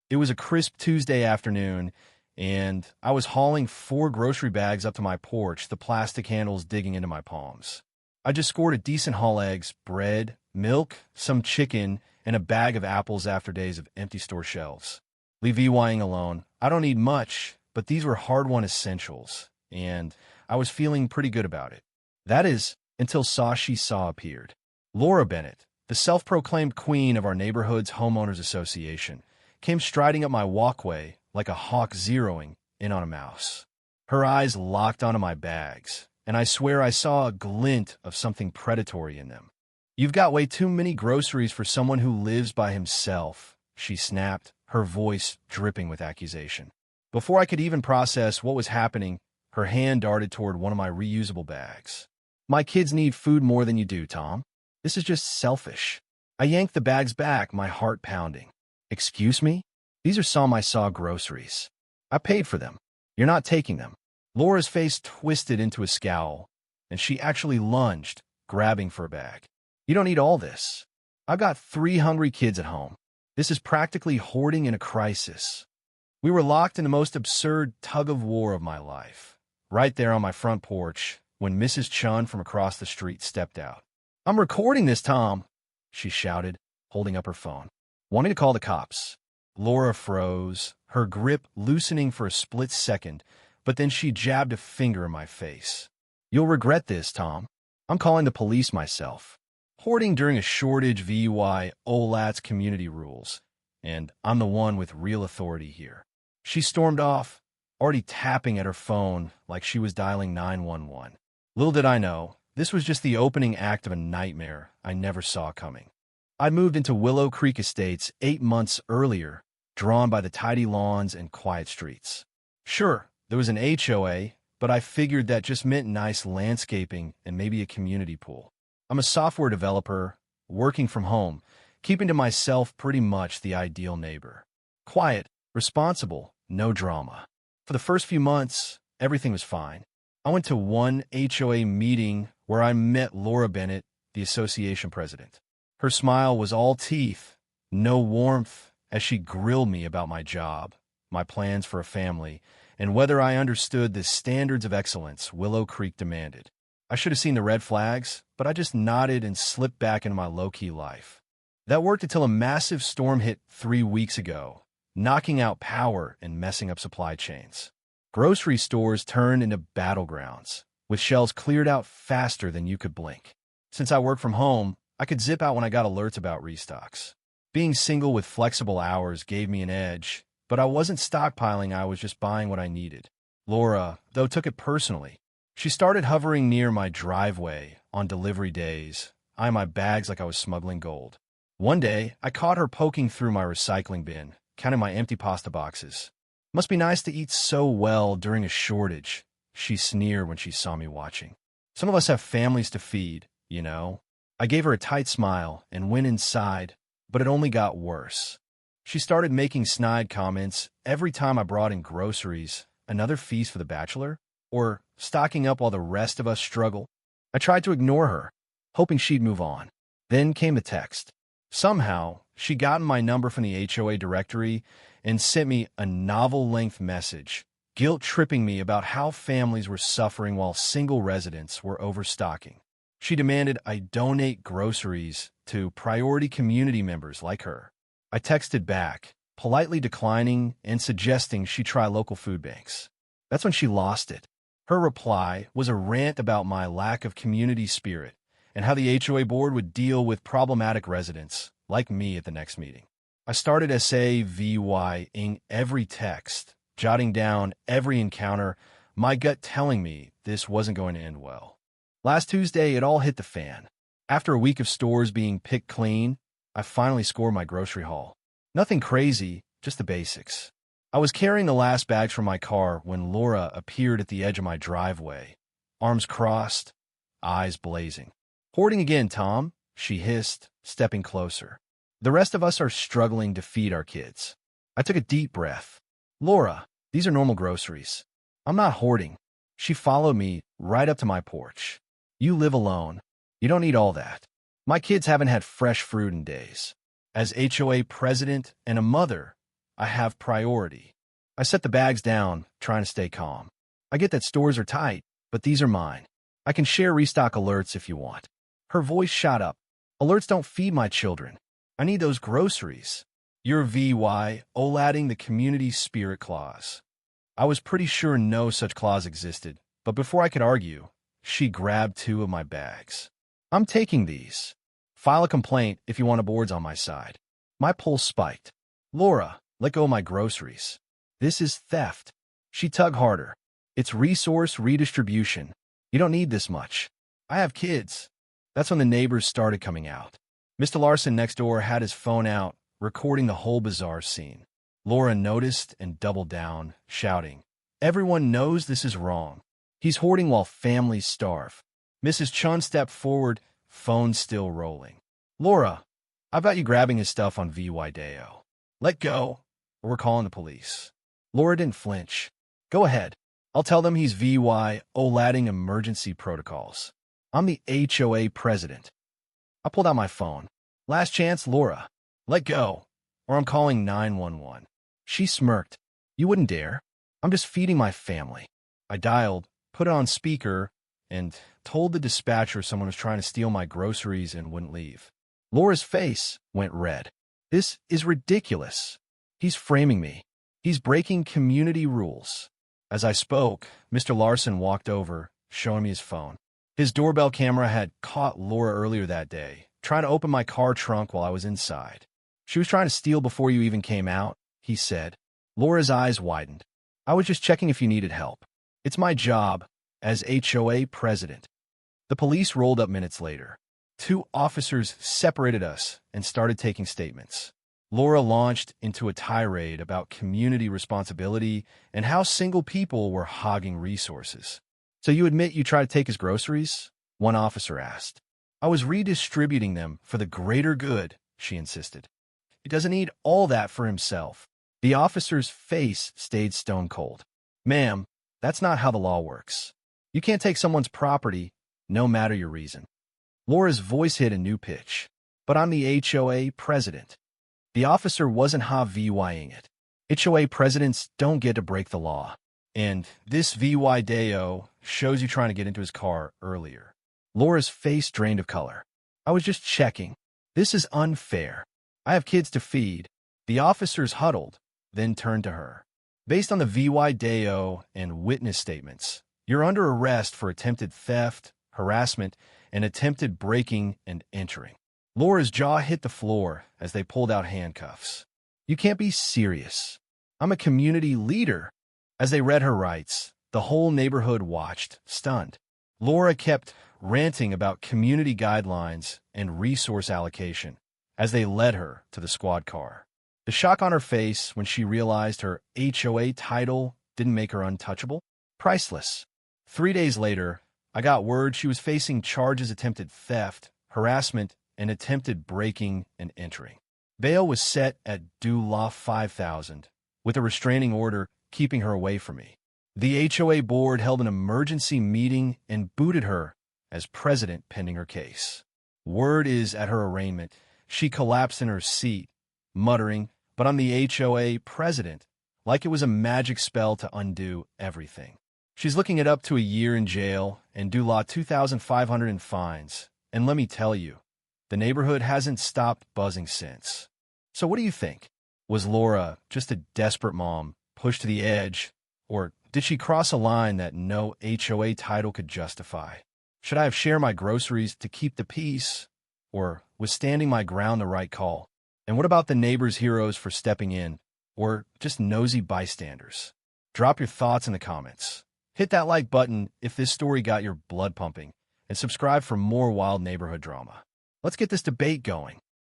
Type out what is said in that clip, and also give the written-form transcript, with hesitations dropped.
It was a crisp Tuesday afternoon, and I was hauling 4 grocery bags up to my porch, the plastic handles digging into my palms. I just scored a decent haul: eggs, bread, milk, some chicken, and a bag of apples after days of empty store shelves. Leave EYing alone. I don't need much, but these were hard-won essentials, and I was feeling pretty good about it. That is, until She Saw appeared. Laura Bennett, the self-proclaimed queen of our neighborhood's homeowners association, came striding up my walkway like a hawk zeroing in on a mouse. Her eyes locked onto my bags, and I swear I saw a glint of something predatory in them. "You've got way too many groceries for someone who lives by himself," she snapped, her voice dripping with accusation. Before I could even process what was happening, her hand darted toward one of my reusable bags. "My kids need food more than you do, Tom. This is just selfish." I yanked the bags back, my heart pounding. "Excuse me? These are I Saw groceries. I paid for them. You're not taking them." Laura's face twisted into a scowl, and she actually lunged, grabbing for a bag. "You don't need all this. I've got 3 hungry kids at home. This is practically hoarding in a crisis." We were locked in the most absurd tug-of-war of my life, right there on my front porch, when Mrs. Chun from across the street stepped out. "I'm recording this, Tom," she shouted, holding up her phone. "Want me to call the cops?" Laura froze, her grip loosening for a split second, but then she jabbed a finger in my face. "You'll regret this, Tom. I'm calling the police myself. Hoarding during a shortage via OLAT's community rules, and I'm the one with real authority here." She stormed off, already tapping at her phone like she was dialing 911. Little did I know, this was just the opening act of a nightmare I never saw coming. I moved into Willow Creek Estates 8 months earlier, drawn by the tidy lawns and quiet streets. Sure, there was an HOA, but I figured that just meant nice landscaping and maybe a community pool. I'm a software developer, working from home, keeping to myself, pretty much the ideal neighbor. Quiet, responsible, no drama. For the first few months, everything was fine. I went to one HOA meeting where I met Laura Bennett, the association president. Her smile was all teeth, no warmth, as she grilled me about my job, my plans for a family, and whether I understood the standards of excellence Willow Creek demanded. I should have seen the red flags, but I just nodded and slipped back into my low-key life. That worked until a massive storm hit 3 weeks ago, knocking out power and messing up supply chains. Grocery stores turned into battlegrounds, with shelves cleared out faster than you could blink. Since I work from home, I could zip out when I got alerts about restocks. Being single with flexible hours gave me an edge, but I wasn't stockpiling, I was just buying what I needed. Laura, though, took it personally. She started hovering near my driveway on delivery days, eyeing my bags like I was smuggling gold. One day, I caught her poking through my recycling bin, counting my empty pasta boxes. "Must be nice to eat so well during a shortage," she sneered when she saw me watching. "Some of us have families to feed, you know." I gave her a tight smile and went inside, but it only got worse. She started making snide comments every time I brought in groceries: "Another feast for the bachelor?" or "Stocking up while the rest of us struggle." I tried to ignore her, hoping she'd move on. Then came the text. Somehow, she'd gotten my number from the HOA directory and sent me a novel-length message, guilt-tripping me about how families were suffering while single residents were overstocking. She demanded I donate groceries to priority community members like her. I texted back, politely declining and suggesting she try local food banks. That's when she lost it. Her reply was a rant about my lack of community spirit and how the HOA board would deal with problematic residents like me at the next meeting. I started SAVYing every text, jotting down every encounter, my gut telling me this wasn't going to end well. Last Tuesday, it all hit the fan. After a week of stores being picked clean, I finally scored my grocery haul. Nothing crazy, just the basics. I was carrying the last bags from my car when Laura appeared at the edge of my driveway, arms crossed, eyes blazing. "Hoarding again, Tom," she hissed, stepping closer. "The rest of us are struggling to feed our kids." I took a deep breath. "Laura, these are normal groceries. I'm not hoarding." She followed me right up to my porch. "You live alone. You don't need all that. My kids haven't had fresh fruit in days." As HOA president and a mother, I have priority. I set the bags down, trying to stay calm. I get that stores are tight, but these are mine. I can share restock alerts if you want. Her voice shot up. Alerts don't feed my children. I need those groceries. You're violating the community spirit clause. I was pretty sure no such clause existed, but before I could argue, she grabbed 2 of my bags. I'm taking these. File a complaint if you want boards on my side. My pulse spiked. Laura, let go of my groceries. This is theft. She tugged harder. It's resource redistribution. You don't need this much. I have kids. That's when the neighbors started coming out. Mr. Larson next door had his phone out, recording the whole bizarre scene. Laura noticed and doubled down, shouting, "Everyone knows this is wrong. He's hoarding while families starve." Mrs. Chun stepped forward, phone still rolling. "Laura, I've got you grabbing his stuff on VY-Deo. Let go, or we're calling the police." Laura didn't flinch. "Go ahead. I'll tell them he's violating emergency protocols. I'm the HOA president." I pulled out my phone. "Last chance, Laura. Let go, or I'm calling 911. She smirked. "You wouldn't dare. I'm just feeding my family." I dialed, put it on speaker, and told the dispatcher someone was trying to steal my groceries and wouldn't leave. Laura's face went red. "This is ridiculous. He's framing me. He's breaking community rules." As I spoke, Mr. Larson walked over, showing me his phone. His doorbell camera had caught Laura earlier that day, trying to open my car trunk while I was inside. "She was trying to steal before you even came out," he said. Laura's eyes widened. "I was just checking if you needed help. It's my job as HOA president." The police rolled up minutes later. 2 officers separated us and started taking statements. Laura launched into a tirade about community responsibility and how single people were hogging resources. "So you admit you tried to take his groceries?" one officer asked. "I was redistributing them for the greater good," she insisted. "He doesn't need all that for himself." The officer's face stayed stone cold. "Ma'am, that's not how the law works. You can't take someone's property, no matter your reason." Laura's voice hit a new pitch. "But I'm the HOA president." The officer wasn't VYing it. HOA presidents don't get to break the law. And this VY-Deo shows you trying to get into his car earlier. Laura's face drained of color. "I was just checking. This is unfair. I have kids to feed." The officers huddled, then turned to her. "Based on the VY-Deo and witness statements, you're under arrest for attempted theft, harassment, and attempted breaking and entering." Laura's jaw hit the floor as they pulled out handcuffs. "You can't be serious. I'm a community leader." As they read her rights, the whole neighborhood watched, stunned. Laura kept ranting about community guidelines and resource allocation as they led her to the squad car. The shock on her face when she realized her HOA title didn't make her untouchable? Priceless. 3 days later, I got word she was facing charges of attempted theft, harassment, and attempted breaking and entering. Bail was set at $5,000, with a restraining order keeping her away from me. The HOA board held an emergency meeting and booted her as president pending her case. Word is at her arraignment, she collapsed in her seat, muttering, "But I'm the HOA president," like it was a magic spell to undo everything. She's looking at up to a year in jail and $2,500 in fines. And let me tell you, the neighborhood hasn't stopped buzzing since. So what do you think? Was Laura just a desperate mom pushed to the edge, or did she cross a line that no HOA title could justify? Should I have shared my groceries to keep the peace, or was standing my ground the right call? And what about the neighbors' heroes for stepping in, or just nosy bystanders? Drop your thoughts in the comments. Hit that like button if this story got your blood pumping, and subscribe for more wild neighborhood drama. Let's get this debate going.